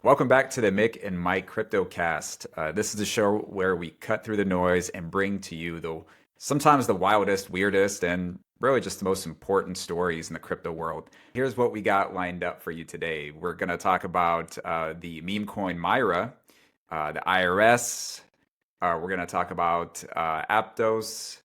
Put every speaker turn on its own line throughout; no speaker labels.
Welcome back to the Mick and Mike CryptoCast. This is the show where we cut through the noise and bring to you sometimes the wildest, weirdest, and really just the most important stories in the crypto world. Here's what we got lined up for you today. We're going to talk about the meme coin MIRA, the IRS. We're going to talk about Aptos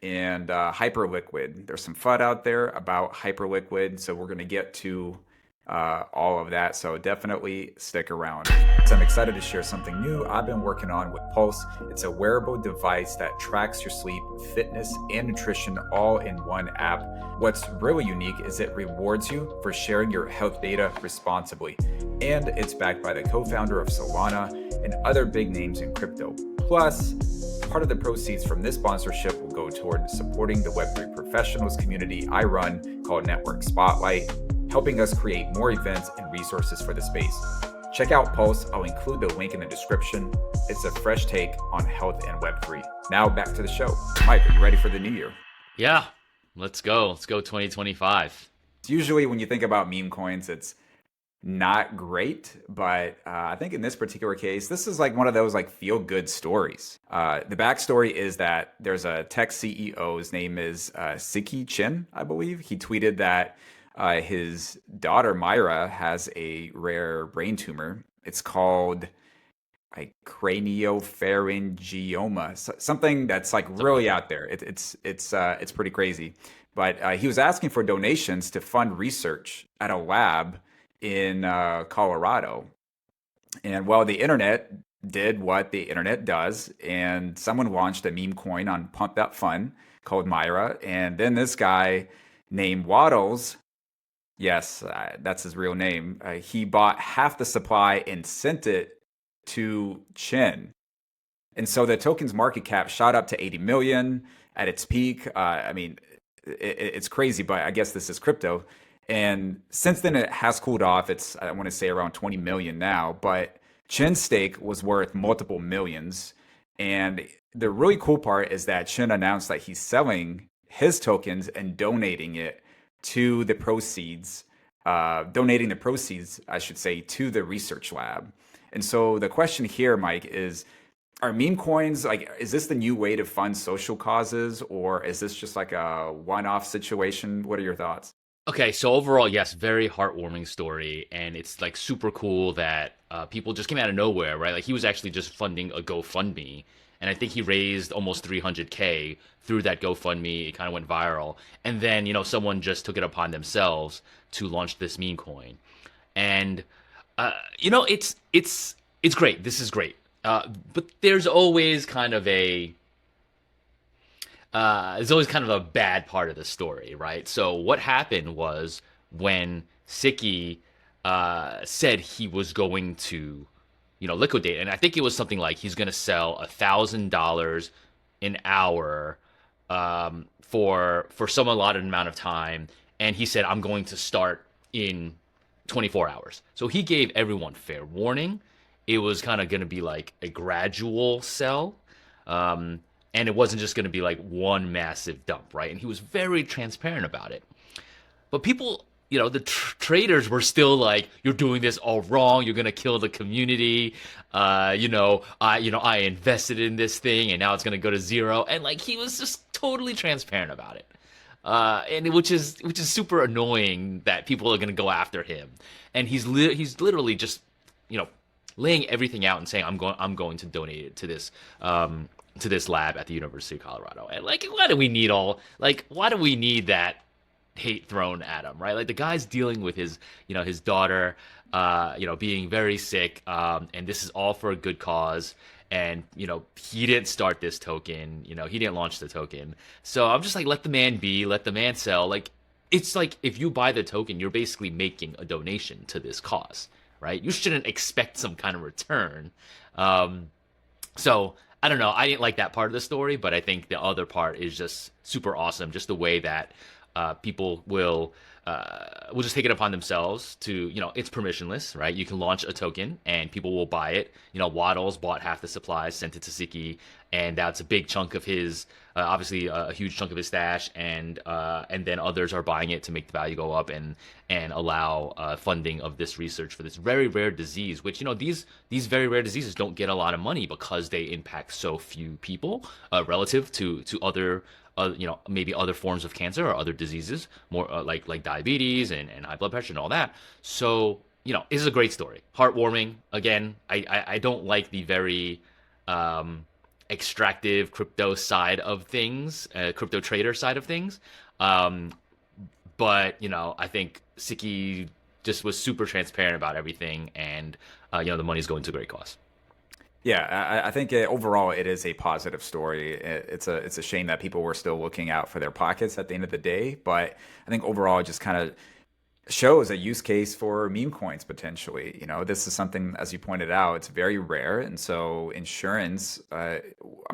and HyperLiquid. There's some FUD out there about HyperLiquid, so we're going to get to all of that. So definitely stick around. So I'm excited to share something new I've been working on with Pulse. It's a wearable device that tracks your sleep, fitness, and nutrition all in one app. What's really unique is it rewards you for sharing your health data responsibly. And it's backed by the co-founder of Solana and other big names in crypto. Plus, part of the proceeds from this sponsorship will go toward supporting the Web3 professionals community I run called Network Spotlight, helping us create more events and resources for the space. Check out Pulse. I'll include the link in the description. It's a fresh take on health and Web3. Now back to the show. Mike, are you ready for the new year?
Yeah, let's go. Let's go 2025.
Usually when you think about meme coins, it's not great, but I think in this particular case, this is like one of those like feel good stories. The backstory is that there's a tech CEO. His name is Siki Chin, I believe. He tweeted that his daughter MIRA has a rare brain tumor. It's called like craniopharyngioma, something that's like really out there. It's pretty crazy. But he was asking for donations to fund research at a lab in Colorado. And well, the internet did what the internet does, and someone launched a meme coin on Pump That Fun called MIRA. And then this guy named Waddles, yes, that's his real name, he bought half the supply and sent it to Chin. And so the token's market cap shot up to 80 million at its peak. It's crazy, but I guess this is crypto. And since then, it has cooled off. It's, I want to say, around 20 million now. But Chin's stake was worth multiple millions. And the really cool part is that Chin announced that he's selling his tokens and donating the proceeds, I should say, to the research lab. And so the question here, Mike, is, are meme coins, like, is this the new way to fund social causes, or is this just like a one-off situation? What are your thoughts?
Okay, so overall, yes, very heartwarming story, and it's like super cool that people just came out of nowhere, right? Like he was actually just funding a GoFundMe, and I think he raised almost 300K through that GoFundMe. It kind of went viral, and then someone just took it upon themselves to launch this meme coin, and it's great. This is great, but there's always kind of a bad part of the story, right? So what happened was when Siki said he was going to, liquidate, and I think it was something like he's going to sell $1,000 an hour for some allotted amount of time, and he said I'm going to start in 24 hours. So he gave everyone fair warning. It was kind of going to be like a gradual sell. And it wasn't just going to be like one massive dump, right? And he was very transparent about it. But people, the traders were still like, "You're doing this all wrong. You're going to kill the community. I invested in this thing, and now it's going to go to zero." And like he was just totally transparent about it, which is super annoying that people are going to go after him. And he's literally just laying everything out and saying, I'm going to donate it to this lab at the University of Colorado. And like, why do we need that hate thrown at him, right? Like the guy's dealing with his daughter, being very sick, and this is all for a good cause. And he didn't start this token, he didn't launch the token. So I'm just like, let the man be, let the man sell. Like, it's like if you buy the token, you're basically making a donation to this cause, right? You shouldn't expect some kind of return. So I don't know. I didn't like that part of the story, but I think the other part is just super awesome. Just the way that people will will just take it upon themselves to, it's permissionless, right? You can launch a token and people will buy it. Waddles bought half the supplies, sent it to Siki, and that's a big chunk of his, obviously a huge chunk of his stash, and then others are buying it to make the value go up and allow funding of this research for this very rare disease, which, these very rare diseases don't get a lot of money because they impact so few people relative to other maybe other forms of cancer or other diseases, more like diabetes and high blood pressure and all that. So, this is a great story. Heartwarming. Again, I don't like the very extractive crypto side of things, crypto trader side of things. But, I think Siki just was super transparent about everything, and, the money's going to a great cause.
Yeah, I think overall it is a positive story. It's a shame that people were still looking out for their pockets at the end of the day, but I think overall it just kind of shows a use case for meme coins potentially. This is something, as you pointed out, it's very rare, and so insurance. I'm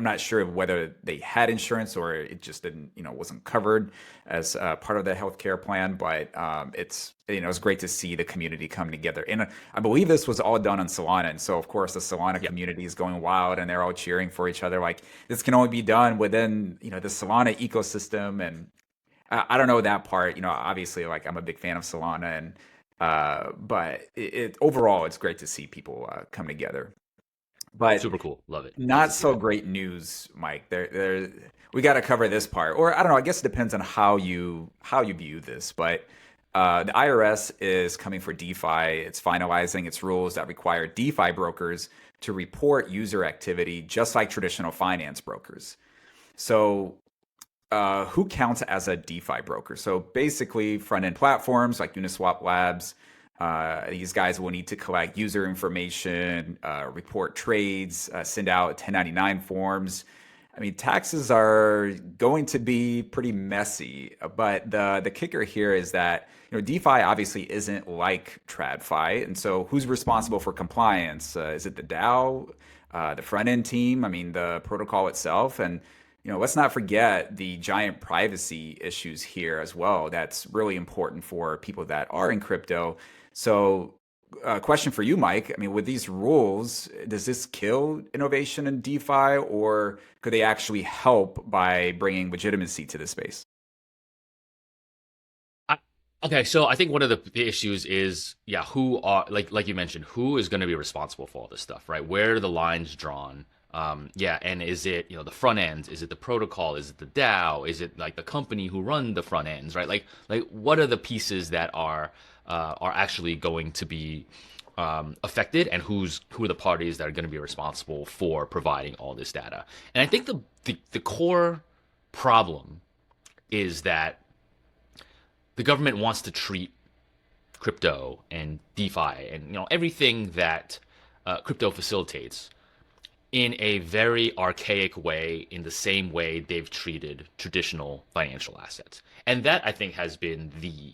not sure whether they had insurance or it just didn't, wasn't covered as part of the healthcare plan. But it's great to see the community come together, and I believe this was all done on Solana, and so of course the Solana community is going wild, and they're all cheering for each other. Like, this can only be done within the Solana ecosystem, and I don't know that part. Obviously, like, I'm a big fan of Solana, and but overall, it's great to see people come together. But
super cool, love it.
Not so great news, Mike. We got to cover this part, or I don't know. I guess it depends on how you view this. But the IRS is coming for DeFi. It's finalizing its rules that require DeFi brokers to report user activity, just like traditional finance brokers. So, who counts as a DeFi broker? So basically, front-end platforms like Uniswap Labs, these guys will need to collect user information, report trades, send out 1099 forms. I mean, taxes are going to be pretty messy, but the kicker here is that DeFi obviously isn't like TradFi, and so who's responsible for compliance? Is it the DAO, the front-end team? I mean, the protocol itself, and let's not forget the giant privacy issues here as well. That's really important for people that are in crypto. So, question for you, Mike. I mean, with these rules, does this kill innovation in DeFi, or could they actually help by bringing legitimacy to the space?
Okay, so I think one of the issues is, who are, like you mentioned, who is going to be responsible for all this stuff, right? Where are the lines drawn? And is it, the front ends? Is it the protocol? Is it the DAO? Is it like the company who run the front ends, right? Like what are the pieces that are actually going to be affected, and who are the parties that are going to be responsible for providing all this data? And I think the core problem is that the government wants to treat crypto and DeFi and everything that crypto facilitates in a very archaic way, in the same way they've treated traditional financial assets. And that, I think, has been the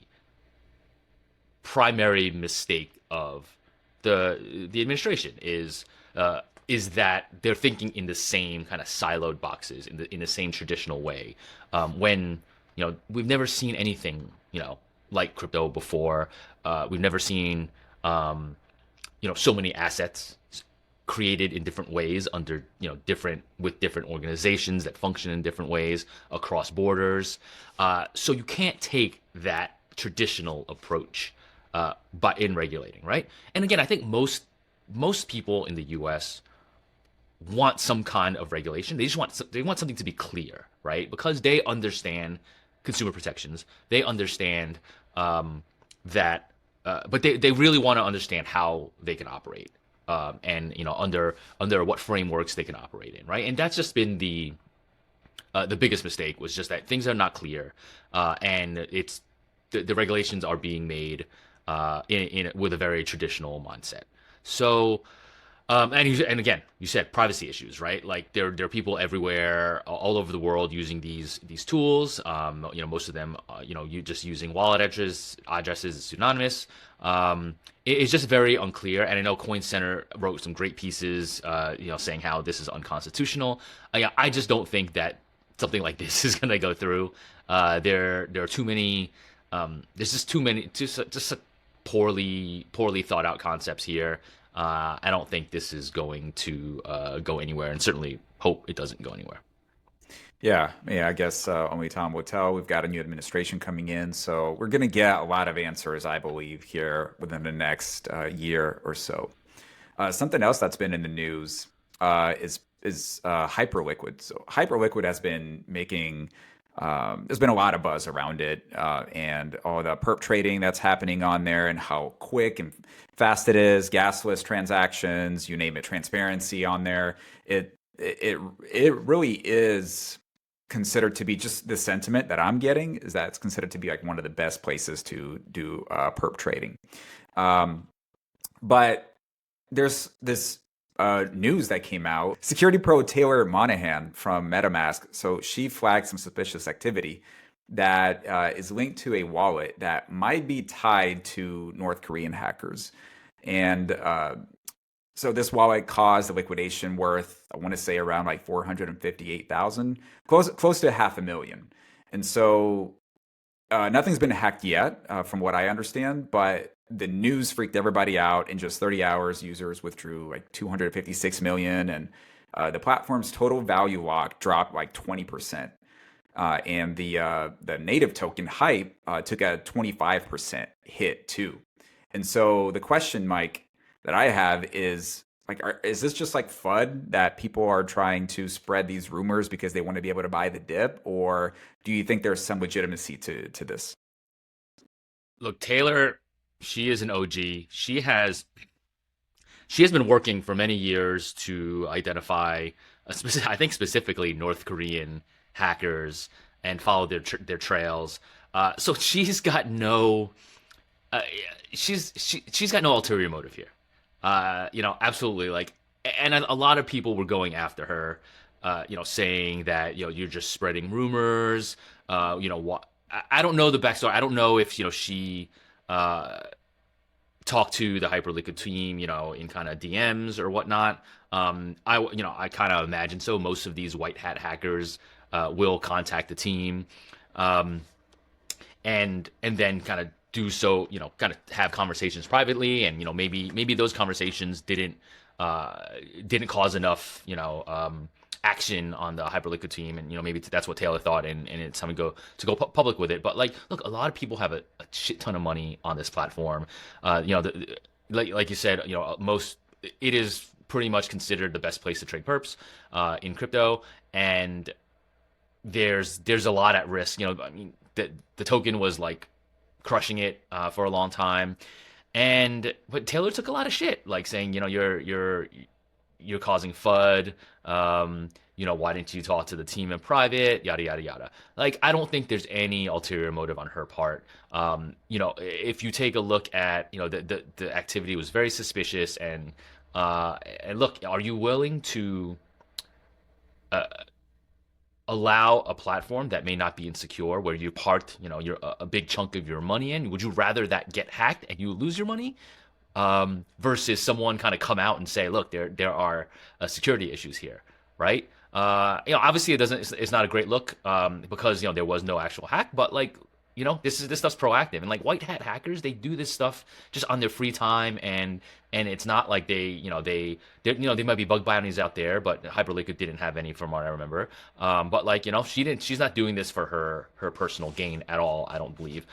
primary mistake of the administration, is that they're thinking in the same kind of siloed boxes, in the same traditional way, when we've never seen anything like crypto before. We've never seen so many assets created in different ways under with different organizations that function in different ways across borders. So you can't take that traditional approach in regulating, right? And again, I think most people in the U.S. want some kind of regulation. They want something to be clear, right? Because they understand consumer protections. They understand that, but they really want to understand how they can operate. And under what frameworks they can operate in, right? And that's just been the biggest mistake, was just that things are not clear, and it's the regulations are being made with a very traditional mindset. So, and again, you said privacy issues, right? Like there are people everywhere, all over the world, using these tools. Most of them, you just using wallet addresses, pseudonymous. It's just very unclear. And I know Coin Center wrote some great pieces, saying how this is unconstitutional. I just don't think that something like this is going to go through. There are too many There's just too many, just poorly thought out concepts here. I don't think this is going to go anywhere, and certainly hope it doesn't go anywhere.
Yeah. I guess only time will tell. We've got a new administration coming in, so we're going to get a lot of answers, I believe, here within the next year or so. Something else that's been in the news is HyperLiquid. So HyperLiquid has been making there's been a lot of buzz around it, and all the perp trading that's happening on there, and how quick and fast it is, gasless transactions, you name it, transparency on there. It really is considered to be, just the sentiment that I'm getting is that it's considered to be like one of the best places to do perp trading. Um, but there's this news that came out. Security pro Taylor Monahan from Metamask, so she flagged some suspicious activity that is linked to a wallet that might be tied to North Korean hackers. And so this wallet caused a liquidation worth, I want to say, around like 458,000, close to half a million. And so nothing's been hacked yet, from what I understand, but the news freaked everybody out. In just 30 hours, users withdrew like 256 million, and the platform's total value lock dropped like 20%. And the native token Hype took a 25% hit too. And so the question, Mike, that I have is like, is this just like FUD that people are trying to spread these rumors because they want to be able to buy the dip, or do you think there's some legitimacy to this?
Look, Taylor, she is an OG. She has been working for many years to identify, I think specifically North Korean hackers and follow their trails. So she's got no, uh, she's got no ulterior motive here. Absolutely. Like, and a lot of people were going after her, saying that you're just spreading rumors. What? I don't know the backstory. I don't know if she uh, talk to the Hyperliquid team, in kind of DMs or whatnot. I kind of imagine so. Most of these white hat hackers will contact the team, um, and then kind of do so, kind of have conversations privately, and maybe those conversations didn't cause enough, action on the Hyperliquid team, and maybe that's what Taylor thought, and it's time to go public with it. But like, look, a lot of people have a shit ton of money on this platform. Like you said, most it is pretty much considered the best place to trade perps in crypto, and there's a lot at risk. I mean, the token was like crushing it for a long time, but Taylor took a lot of shit, like saying, you're causing FUD. Why didn't you talk to the team in private? Yada yada yada. Like, I don't think there's any ulterior motive on her part. If you take a look at, the activity was very suspicious, and look, are you willing to uh, allow a platform that may not be insecure, where you parked, a big chunk of your money in? Would you rather that get hacked and you lose your money, versus someone kind of come out and say, look, there are security issues here, right? Obviously it's not a great look, because there was no actual hack, but like, this stuff's proactive, and like white hat hackers, they do this stuff just on their free time, and it's not like they might be bug bounties out there, but Hyperliquid didn't have any from what I remember. But like, she's not doing this for her personal gain at all, I don't believe.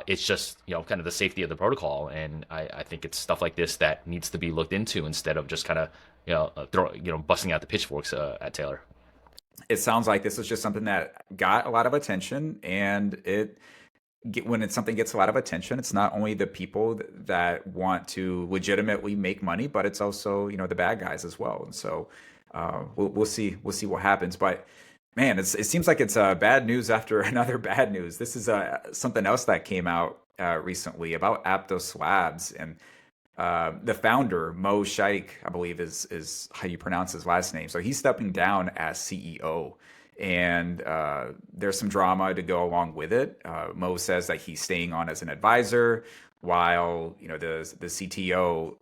It's just, kind of the safety of the protocol, and I think it's stuff like this that needs to be looked into, instead of just kind of busting out the pitchforks at Taylor.
It sounds like this is just something that got a lot of attention, and when something gets a lot of attention, it's not only the people that want to legitimately make money, but it's also, the bad guys as well. And so we'll see what happens. But man, it seems like it's bad news after another bad news. This is something else that came out recently about Aptos Labs, and the founder, Mo Shaikh, I believe is how you pronounce his last name. So he's stepping down as CEO, and there's some drama to go along with it. Mo says that he's staying on as an advisor, while the CTO,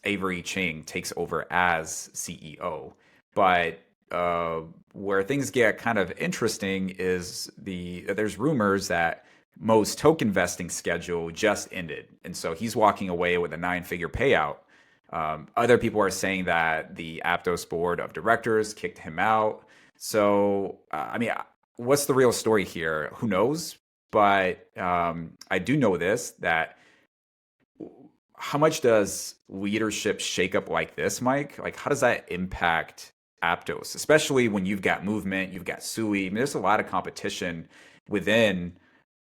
Avery Ching, takes over as CEO. But where things get kind of interesting is there's rumors that most token vesting schedule just ended. And so he's walking away with a 9-figure payout. Other people are saying that the Aptos board of directors kicked him out. So, I mean, what's the real story here? Who knows? But I do know this, that how much does leadership shakeup like this, Mike? Like, how does that impact Aptos, especially when you've got movement, you've got Sui? I mean, there's a lot of competition within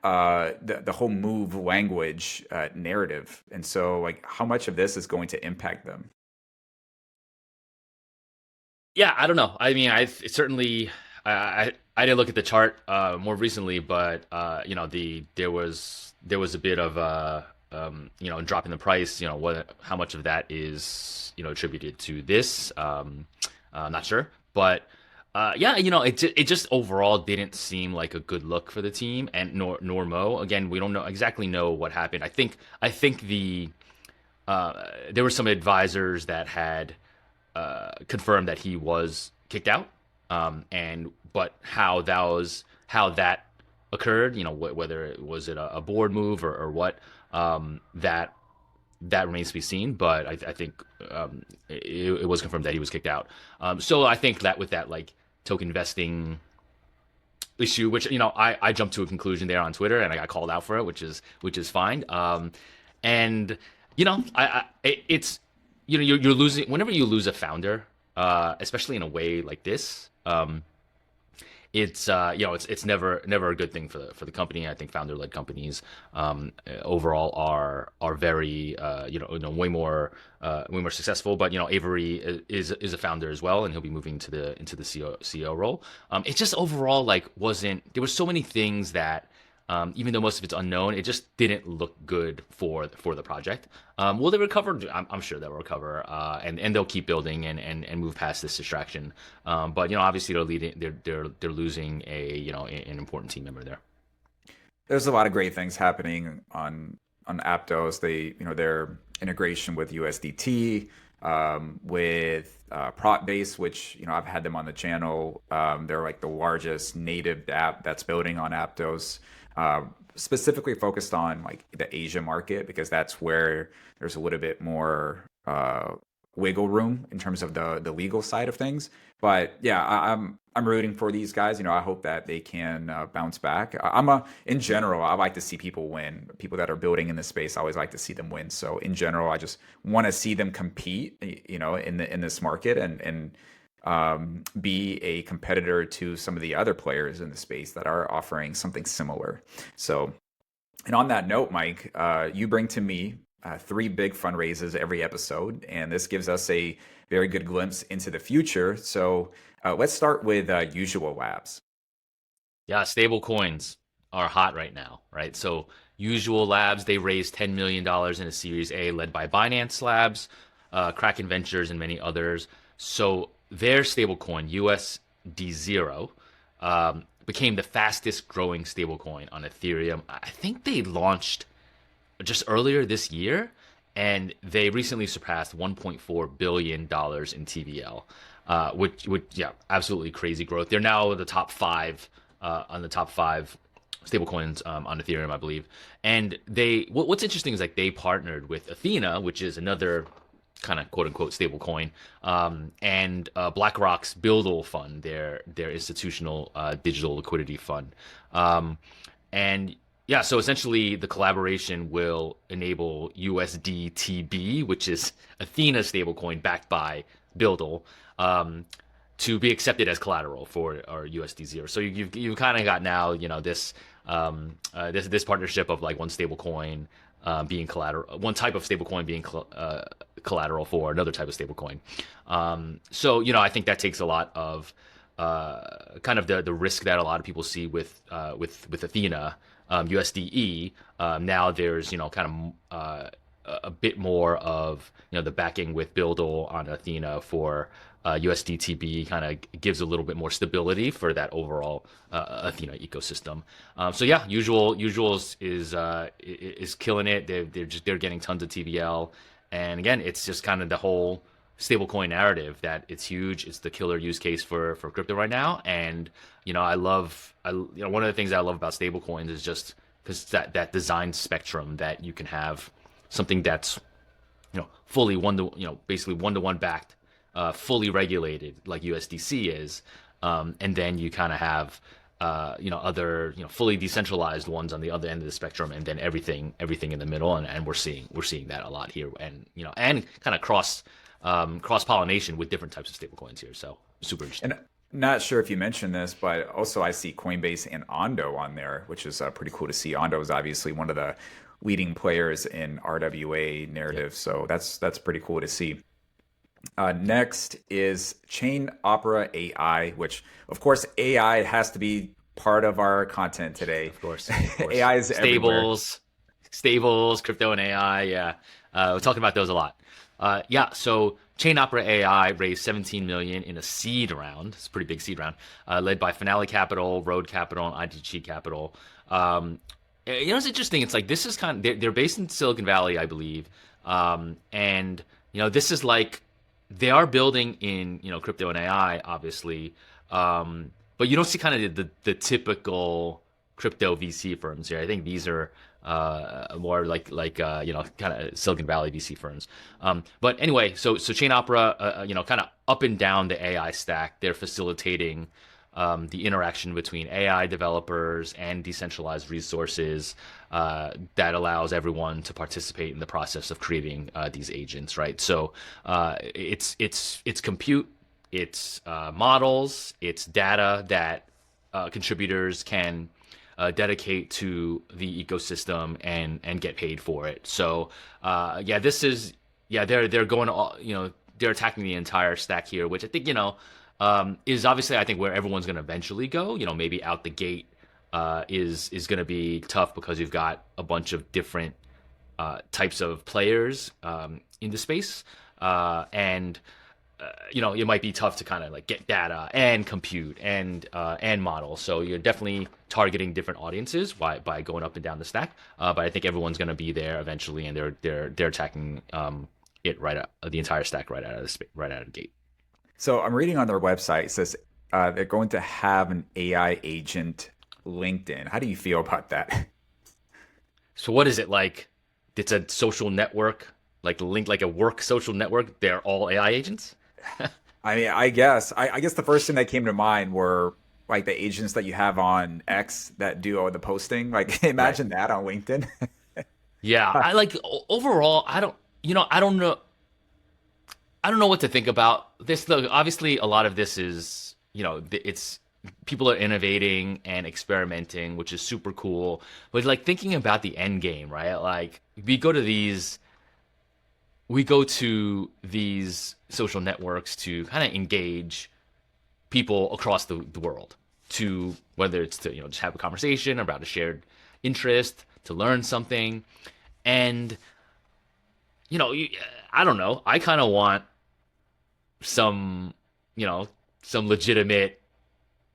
the whole move language narrative, and so like, how much of this is going to impact them?
Yeah, I don't know. I mean, I certainly I didn't look at the chart more recently, but there was a bit of drop in the price. What how much of that is attributed to this? I'm not sure, but yeah, it just overall didn't seem like a good look for the team, and nor Mo. Again, we don't know exactly know what happened. I think there were some advisors that had confirmed that he was kicked out, and but how that occurred, whether it was a board move or what, that remains to be seen. But I think it was confirmed that he was kicked out. So I think that with that like token vesting issue, which I jumped to a conclusion there on Twitter and I got called out for it, which is fine. And it's you're losing whenever you lose a founder, especially in a way like this. It's never a good thing for the company. I think founder-led companies overall are very way more successful. But Avery is a founder as well, and he'll be moving into the CEO role. It just overall like wasn't. There were so many things that. Even though most of it's unknown, it just didn't look good for the project. Will they recover? I'm sure they'll recover, and they'll keep building and move past this distraction. But obviously they're losing an important team member there.
There's a lot of great things happening on Aptos. Their integration with USDT, with Protbase, which I've had them on the channel. They're like the largest native app that's building on Aptos. Specifically focused on like the Asia market, because that's where there's a little bit more wiggle room in terms of the legal side of things. But yeah, I'm rooting for these guys. I hope that they can bounce back. In general, I like to see people win. People that are building in this space, I always like to see them win. So in general, I just want to see them compete, in this market, and be a competitor to some of the other players in the space that are offering something similar. So, and on that note, Mike, you bring to me 3 big fundraisers every episode, and this gives us a very good glimpse into the future. So let's start with Usual Labs.
Yeah, stable coins are hot right now, right? So Usual Labs, they raised $10 million in a Series A led by Binance Labs, Kraken Ventures, and many others. So their stablecoin, USD0, became the fastest growing stablecoin on Ethereum. I think they launched just earlier this year, and they recently surpassed $1.4 billion in TVL, which yeah, absolutely crazy growth. They're now the top 5 on the top 5 stablecoins on Ethereum, I believe. And what's interesting is like they partnered with Athena, which is another kind of quote unquote stable coin, and BlackRock's Buildle fund, their institutional digital liquidity fund. And yeah, so essentially the collaboration will enable USDTB, which is Athena's stablecoin backed by Buildle, to be accepted as collateral for our USD0. So you've kind of got now this this partnership of like one stablecoin being collateral, one type of stablecoin being collateral for another type of stablecoin. So I think that takes a lot of kind of the risk that a lot of people see with Athena, USDE. Now there's kind of a bit more of the backing with Buildle on Athena for USDTB, kind of gives a little bit more stability for that overall Athena ecosystem. So yeah, Usuals is killing it. They're getting tons of TVL, and again, it's just kind of the whole stablecoin narrative that it's huge. It's the killer use case for crypto right now, and one of the things that I love about stablecoins is just because that design spectrum that you can have something that's fully basically one-to-one backed, fully regulated like USDC is, and then you kind of have other fully decentralized ones on the other end of the spectrum, and then everything in the middle, and we're seeing that a lot here, and and kind of cross pollination with different types of stablecoins here. So super interesting.
And not sure if you mentioned this, but also I see Coinbase and Ondo on there, which is pretty cool to see. Ondo is obviously one of the leading players in RWA narrative, so that's pretty cool to see. Next is ChainOpera AI, which of course AI has to be part of our content today.
Of course.
AI is everywhere.
Stables, crypto and AI. Yeah, we're talking about those a lot. So ChainOpera AI raised 17 million in a seed round. It's a pretty big seed round, led by Finale Capital, Road Capital, and ITG Capital. It's interesting. It's like this is they're based in Silicon Valley, I believe, and this is like they are building in crypto and AI, obviously, but you don't see kind of the typical crypto VC firms here. I think these are more like kind of Silicon Valley VC firms. But anyway, so ChainOpera, kind of up and down the AI stack, they're facilitating the interaction between AI developers and decentralized resources that allows everyone to participate in the process of creating these agents, right? So it's compute, it's models, it's data that contributors can dedicate to the ecosystem and get paid for it. So they're going all, they're attacking the entire stack here, which I think is obviously I think where everyone's going to eventually go. Maybe out the gate is going to be tough because you've got a bunch of different types of players in the space, and it might be tough to kind of like get data and compute and model. So you're definitely targeting different audiences by going up and down the stack. But I think everyone's going to be there eventually, and they're attacking it the entire stack right out of the gate.
So I'm reading on their website, it says they're going to have an AI agent LinkedIn. How do you feel about that?
So what is it like? It's a social network, like a work social network. They're all AI agents.
I mean, I guess the first thing that came to mind were like the agents that you have on X that do all the posting. Like imagine that on LinkedIn.
Yeah, I like overall. I don't know. I don't know what to think about this. Though obviously, a lot of this is it's people are innovating and experimenting, which is super cool. But like thinking about the end game, right? Like we go to these social networks to kind of engage people across the world, to whether it's to just have a conversation about a shared interest, to learn something, and I don't know. I kind of want some legitimate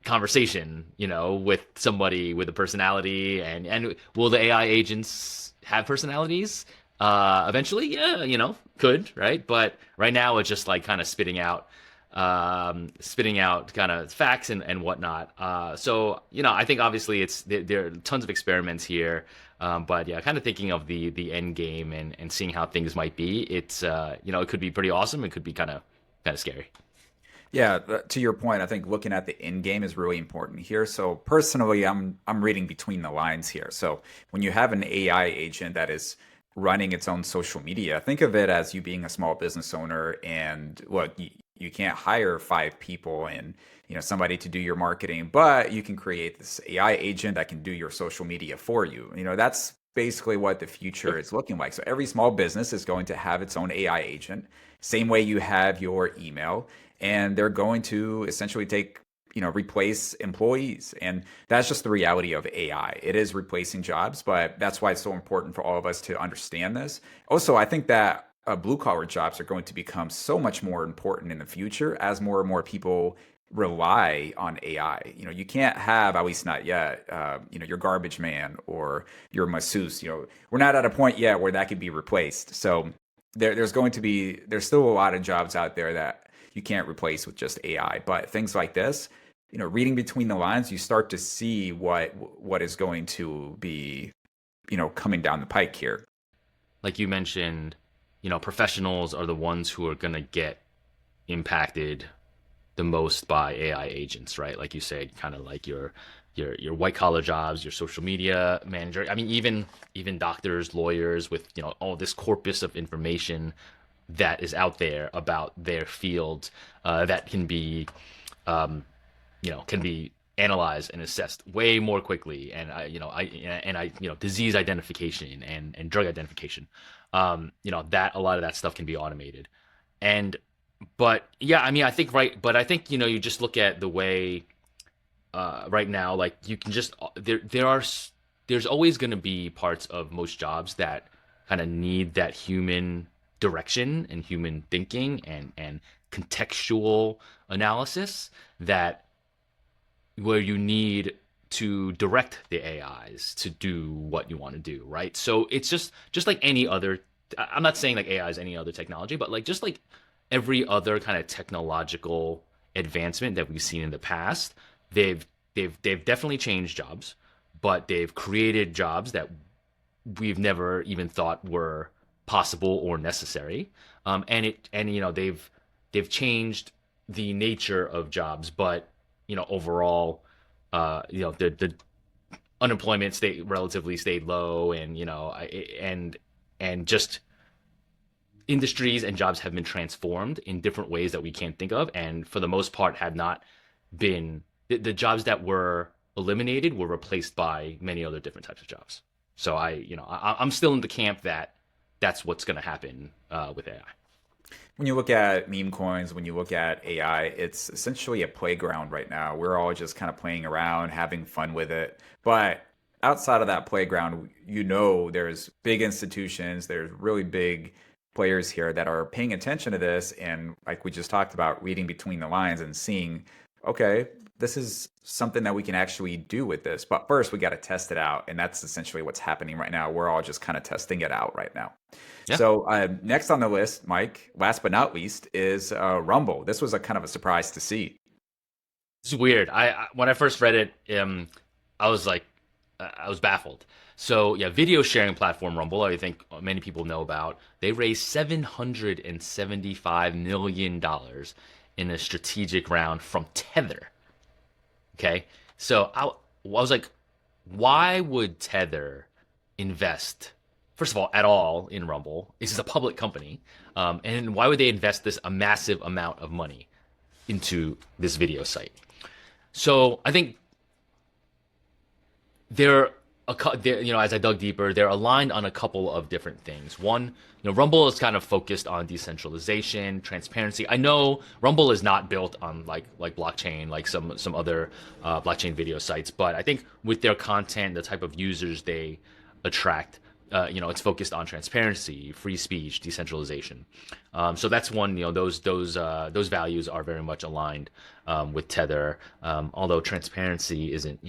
conversation, with somebody with a personality, and will the AI agents have personalities? Eventually, yeah, could, right? But right now it's just like kind of spitting out kind of facts and whatnot. So, I think obviously there are tons of experiments here. But yeah, kind of thinking of the end game and seeing how things might be. It's, it could be pretty awesome. It could be kind of scary.
Yeah, to your point, I think looking at the end game is really important here. So personally, I'm reading between the lines here. So when you have an AI agent that is running its own social media, think of it as you being a small business owner, and look, you can't hire 5 people and somebody to do your marketing, but you can create this AI agent that can do your social media for you. That's basically what the future is looking like. So every small business is going to have its own AI agent, same way you have your email, and they're going to essentially replace employees. And that's just the reality of AI. It is replacing jobs, but that's why it's so important for all of us to understand this. Also, I think that blue collar jobs are going to become so much more important in the future as more and more people rely on AI. You can't have, at least not yet, your garbage man or your masseuse. We're not at a point yet where that could be replaced. So there's still a lot of jobs out there that you can't replace with just AI. But things like this, reading between the lines, you start to see what is going to be coming down the pike here.
Like you mentioned, professionals are the ones who are going to get impacted the most by AI agents, right? Like you said, kind of like your white collar jobs, your social media manager. I mean, even doctors, lawyers with all this corpus of information that is out there about their field that can be can be analyzed and assessed way more quickly, and disease identification and drug identification. That a lot of that stuff can be automated, but yeah, I mean, I think right, but I think you just look at the way right now, like you can just there's always going to be parts of most jobs that kind of need that human direction and human thinking and contextual analysis that where you need to direct the AIs to do what you want to do, right? So it's just like any other. I'm not saying like AI is any other technology, but like just like every other kind of technological advancement that we've seen in the past, they've definitely changed jobs, but they've created jobs that we've never even thought were possible or necessary. They've changed the nature of jobs, but overall, the unemployment relatively stayed low, and just industries and jobs have been transformed in different ways that we can't think of, and for the most part have not been the jobs that were eliminated were replaced by many other different types of jobs. So I'm still in the camp that that's what's going to happen with AI.
When you look at meme coins, when you look at AI, it's essentially a playground right now. We're all just kind of playing around, having fun with it. But outside of that playground, there's big institutions, there's really big players here that are paying attention to this. And like we just talked about, reading between the lines and seeing, okay, this is something that we can actually do with this. But first, we got to test it out. And that's essentially what's happening right now. We're all just kind of testing it out right now.
Yeah.
So next on the list, Mike, last but not least, is Rumble. This was a kind of a surprise to see.
It's weird. When I first read it, I was baffled. So yeah, video sharing platform Rumble, I think many people know about. They raised $775 million in a strategic round from Tether. Okay, so I was like, why would Tether invest? First of all, at all in Rumble? This is a public company, and why would they invest a massive amount of money into this video site? So I think as I dug deeper, they're aligned on a couple of different things. One, Rumble is kind of focused on decentralization, transparency. I know Rumble is not built on like blockchain, like some other blockchain video sites, but I think with their content, the type of users they attract, it's focused on transparency, free speech, decentralization. So that's one. Those values are very much aligned with Tether. Although transparency isn't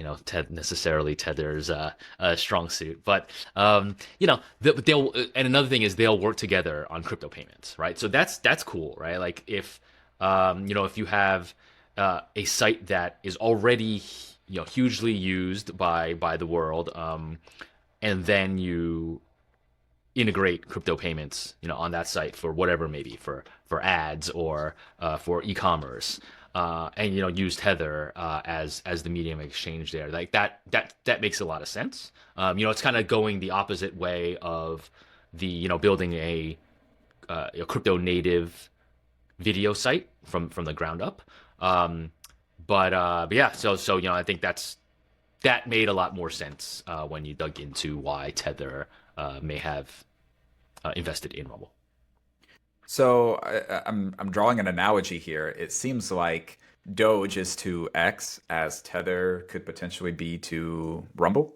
necessarily Tether's strong suit, but they'll. And another thing is they'll work together on crypto payments, right? So that's cool, right? Like if you have a site that is already hugely used by the world. And then you integrate crypto payments, on that site for whatever, maybe for ads or for e-commerce, and use Tether as the medium of exchange there. Like that makes a lot of sense. It's kind of going the opposite way of the building a crypto native video site from the ground up. But yeah, so I think that made a lot more sense when you dug into why Tether may have invested in Rumble.
So I'm drawing an analogy here. It seems like Doge is to X as Tether could potentially be to Rumble.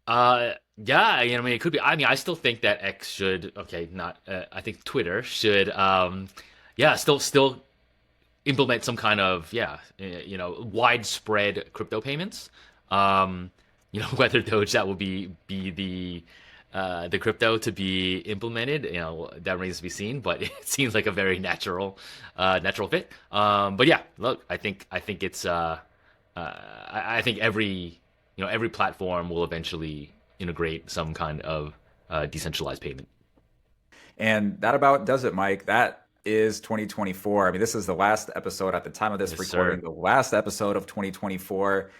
Yeah, I mean, it could be. I mean, I still think that X should. Okay, not. I think Twitter should. Still implement some kind of widespread crypto payments. Whether Doge that will be the crypto to be implemented, that remains to be seen. But it seems like a very natural fit. But yeah, look, I think it's I think every platform will eventually integrate some kind of decentralized payment.
And that about does it, Mike. That is 2024. I mean, this is the last episode at the time of this
Yes,
recording,
sir.
the last episode of 2024.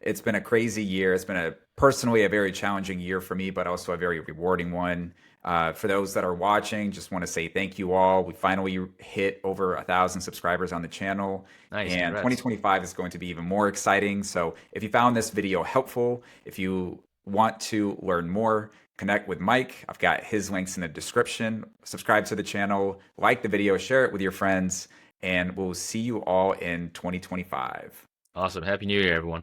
It's been a crazy year. It's been personally a very challenging year for me, but also a very rewarding one. For those that are watching, just want to say thank you all. We finally hit over 1,000 subscribers on the channel,
Nice,
and
congrats.
2025 is going to be even more exciting. So if you found this video helpful, if you want to learn more, connect with Mike. I've got his links in the description. Subscribe to the channel, like the video, share it with your friends, and we'll see you all in 2025.
Awesome. Happy New Year, everyone.